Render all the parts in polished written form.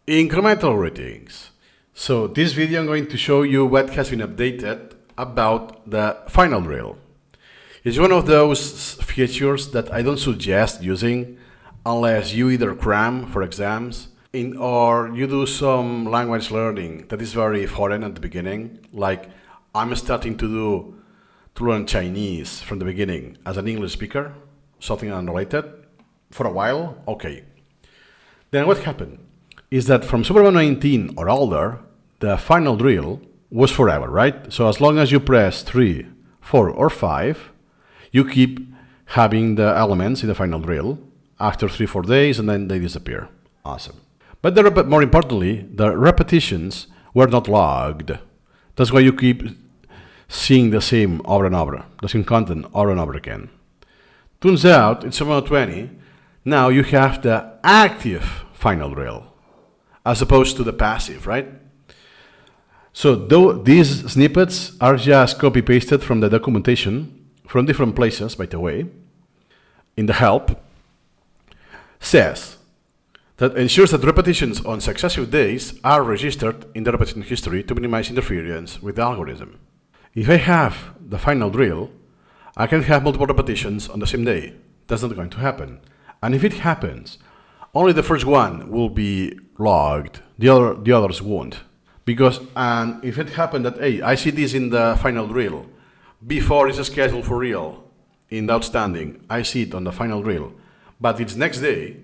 Incremental ratings. So this video I'm going to show you what has been updated about the final drill. It's one of those features that I don't suggest using unless you either cram for exams or you do some language learning that is very foreign at the beginning, like I'm starting to learn Chinese from the beginning as an English speaker, something unrelated, for a while, okay. Then what happened is that from SuperMemo 19 or older, the final drill was forever, right? So as long as you press 3, 4, or 5, you keep having the elements in the final drill after 3, 4 days, and then they disappear. Awesome. But more importantly, the repetitions were not logged. That's why you keep seeing the same over and over, the same content over and over again. Turns out, in SuperMemo 20, now you have the active final drill, as opposed to the passive, right? So these snippets are just copy-pasted from the documentation, from different places, by the way. In the help, says that ensures that repetitions on successive days are registered in the repetition history to minimize interference with the algorithm. If I have the final drill, I can have multiple repetitions on the same day. That's not going to happen. And if it happens, only the first one will be logged, the others won't. Because if it happened that, hey, I see this in the final drill, before it's scheduled for real, in the outstanding, I see it on the final drill, but it's next day,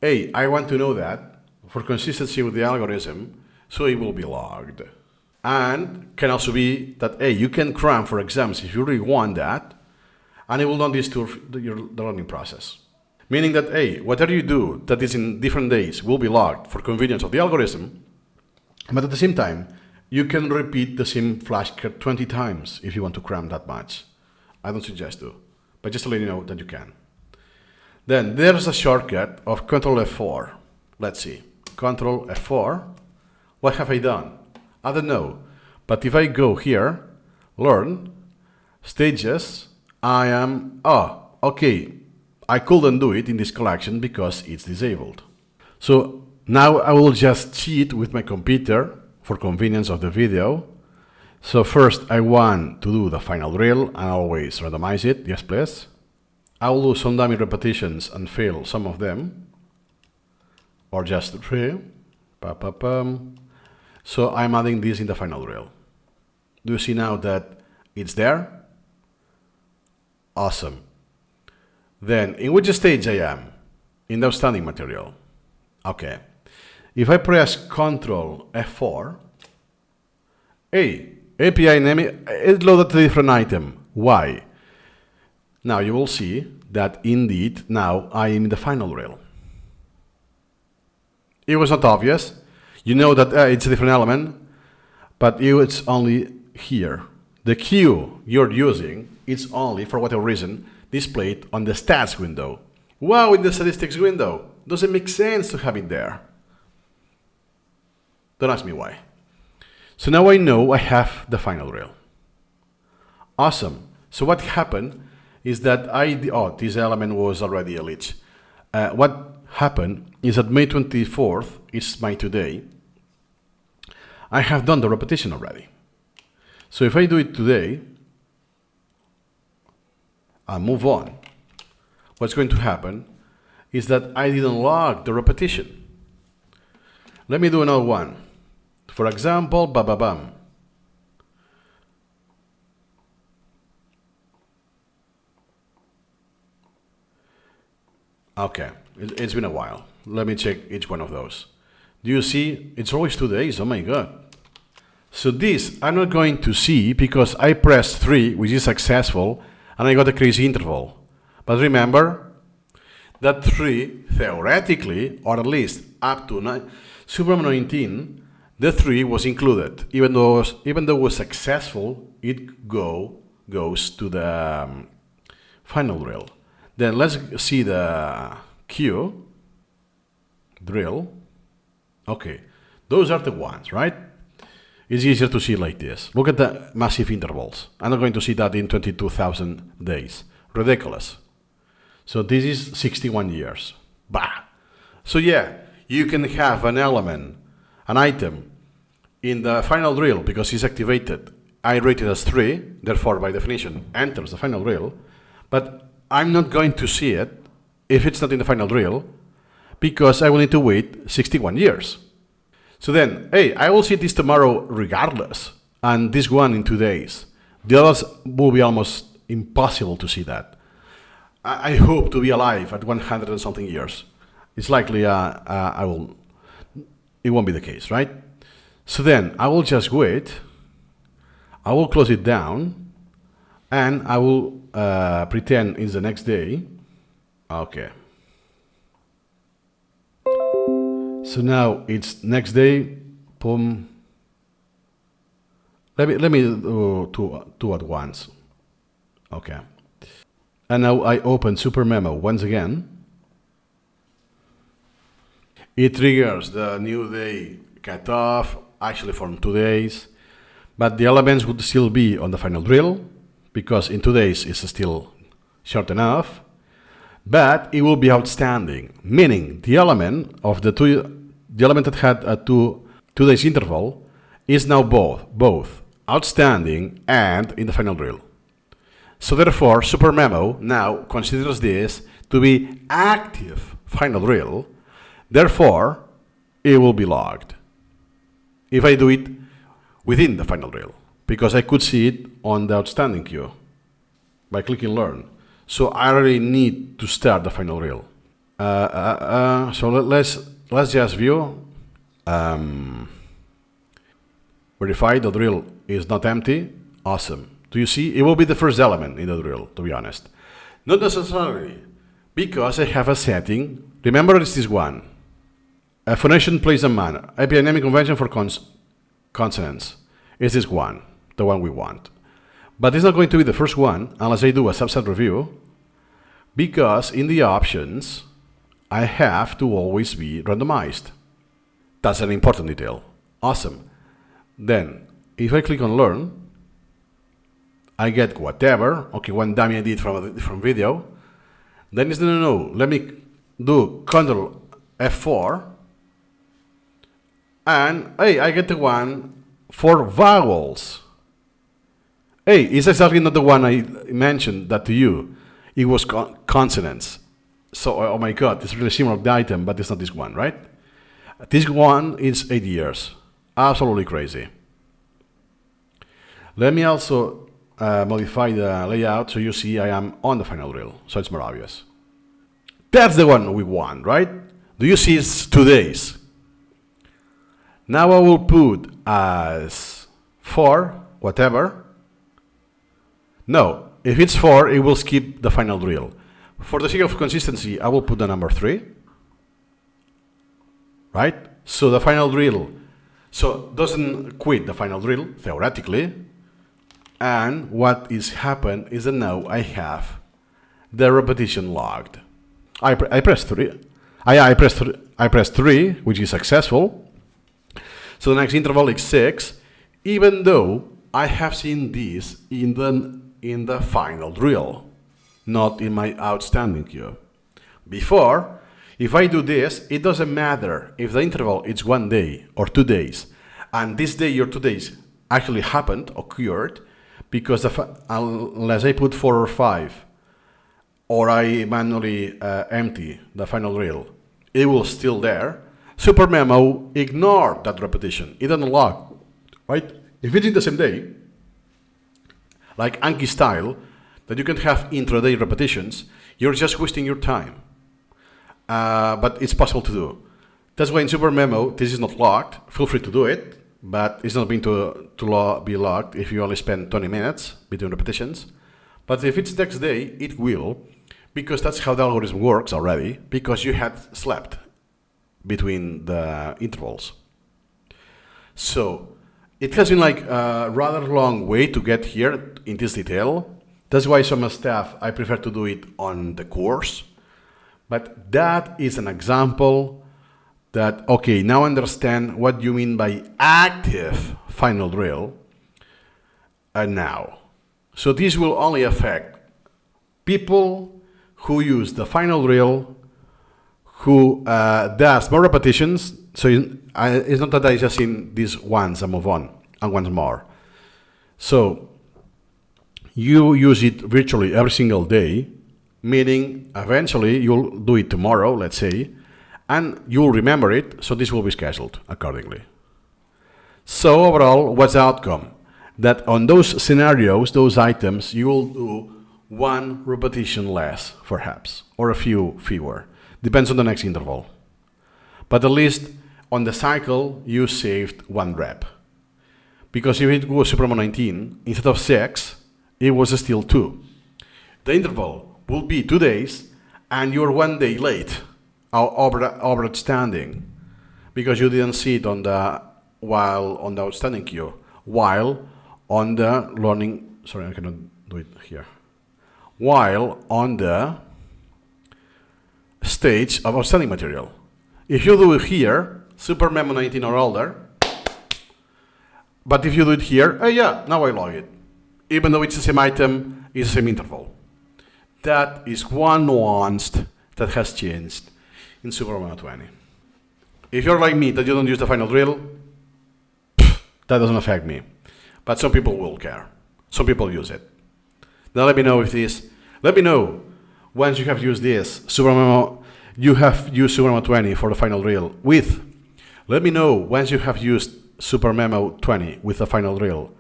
hey, I want to know that for consistency with the algorithm, so it will be logged. And can also be that, hey, you can cram for exams if you really want that, and it will not disturb the learning process. Meaning that, hey, whatever you do that is in different days will be logged for convenience of the algorithm, but at the same time, you can repeat the same flashcard 20 times if you want to cram that much. I don't suggest to, but just to let you know that you can. Then there's a shortcut of Ctrl F4. Let's see, Ctrl F4. What have I done? I don't know, but if I go here, Learn, Stages, okay. I couldn't do it in this collection because it's disabled. So now I will just cheat with my computer for convenience of the video. So first I want to do the final drill and always randomize it. Yes, please. I will do some dummy repetitions and fail some of them. Or just 3. So I'm adding this in the final drill. Do you see now that it's there? Awesome. Then, in which stage I am? In the outstanding material. Okay. If I press Ctrl F4, API name, it loaded a different item. Why? Now you will see that indeed now I am in the final drill. It was not obvious. You know that it's a different element, but it's only here. The queue you're using is only, for whatever reason, displayed on the stats window. Wow, in the statistics window. Doesn't make sense to have it there. Don't ask me why. So now I know I have the final drill. Awesome. So what happened is that this element was already a glitch. What happened is that May 24th is my today. I have done the repetition already. So if I do it today, and move on, what's going to happen is that I didn't log the repetition. Let me do another one. For example, ba-ba-bam. Okay, it's been a while. Let me check each one of those. Do you see? It's always 2 days. Oh my God. So this I'm not going to see because I pressed 3, which is successful, and I got a crazy interval. But remember that 3, theoretically, or at least up to SuperMemo 19, the 3 was included. Even though it was successful, it goes to the final drill. Then let's see the queue drill. Okay, those are the ones, right? It's easier to see like this. Look at the massive intervals. I'm not going to see that in 22,000 days. Ridiculous. So this is 61 years. Bah. So yeah, you can have an element, an item, in the final drill because it's activated. I rate it as 3, therefore by definition enters the final drill, but I'm not going to see it if it's not in the final drill because I will need to wait 61 years. So then, hey, I will see this tomorrow regardless, and this one in 2 days. The others will be almost impossible to see that. I hope to be alive at 100 and something years. It's likely it won't be the case, right? So then I will just wait, I will close it down, and I will pretend it's the next day. Okay. So now it's next day, boom. Let me do two at once. Okay. And now I open SuperMemo once again. It triggers the new day cutoff, actually from 2 days, but the elements would still be on the final drill because in 2 days it's still short enough, but it will be outstanding, meaning the element of the element that had a 2 days interval is now both outstanding and in the final drill. So therefore, SuperMemo now considers this to be active final drill. Therefore, it will be logged if I do it within the final drill, because I could see it on the outstanding queue by clicking Learn. So I already need to start the final drill. So let's just view. Verify the drill is not empty. Awesome. Do you see? It will be the first element in the drill, to be honest. Not necessarily, because I have a setting. Remember, it's this one. A phonation plays a man. API naming convention for consonants is this one, the one we want. But it's not going to be the first one unless I do a subset review, because in the options, I have to always be randomized. That's an important detail. Awesome. Then, if I click on Learn, I get whatever. Okay, one dummy I did from video. Then it's no. Let me do Ctrl F4. And hey, I get the one for vowels. Hey, it's exactly not the one I mentioned that to you. It was consonants. So, oh my God, it's really similar to the item, but it's not this one, right? This one is 8 years. Absolutely crazy. Let me also modify the layout so you see I am on the final drill, so it's more obvious. That's the one we want, right? Do you see it's 2 days? Now I will put as 4, whatever. No, if it's 4, it will skip the final drill. For the sake of consistency, I will put the number 3. Right? So the final drill, so doesn't quit the final drill, theoretically. And what is happened is that now I have the repetition logged. I pressed 3. I pressed 3, which is successful. So the next interval is 6, even though I have seen this in the final drill, not in my outstanding queue. Before, if I do this, it doesn't matter if the interval is 1 day or 2 days, and this day or 2 days actually occurred, because unless I put 4 or 5, or I manually empty the final drill, it will still there. SuperMemo ignored that repetition. It doesn't log, right? If it's in the same day, like Anki style, that you can have intraday repetitions, you're just wasting your time. But it's possible to do. That's why in SuperMemo, this is not logged. Feel free to do it, but it's not going to be logged if you only spend 20 minutes between repetitions. But if it's next day, it will, because that's how the algorithm works already, because you had slept between the intervals. So it has been like a rather long way to get here in this detail. That's why some stuff I prefer to do it on the course. But that is an example that, okay, now I understand what you mean by active final drill now. So this will only affect people who use the final drill, who does more repetitions. So it's not that I just seen this once and move on, and once more. So you use it virtually every single day, meaning eventually you'll do it tomorrow, let's say, and you'll remember it, so this will be scheduled accordingly. So overall, what's the outcome? That on those scenarios, those items, you will do one repetition less, perhaps, or a few fewer. Depends on the next interval. But at least on the cycle, you saved one rep. Because if it was SuperMemo 19, instead of 6, it was still 2. The interval will be 2 days, and you're 1 day late, outstanding, because you didn't see it on the outstanding queue, while on the learning, sorry, I cannot do it here, while on the stage of outstanding material. If you do it here, SuperMemo 19 or older, but if you do it here, yeah, now I log it. Even though it's the same item, it's the same interval. That is one nuance that has changed in SuperMemo 20. If you're like me, that you don't use the final drill, that doesn't affect me. But some people will care. Some people use it. Now let me know let me know once you have used this SuperMemo, you have used SuperMemo 20 for the final drill let me know once you have used SuperMemo 20 with the final drill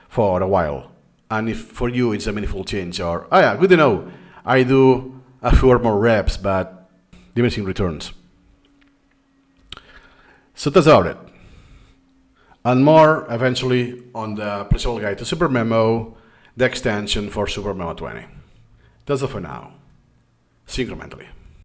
for a while. And if for you it's a meaningful change, or, oh yeah, good to know, I do a few more reps, but diminishing returns. So that's about it. And more eventually on the principal guide to SuperMemo, the extension for SuperMemo 20. That's all for now. See you incrementally.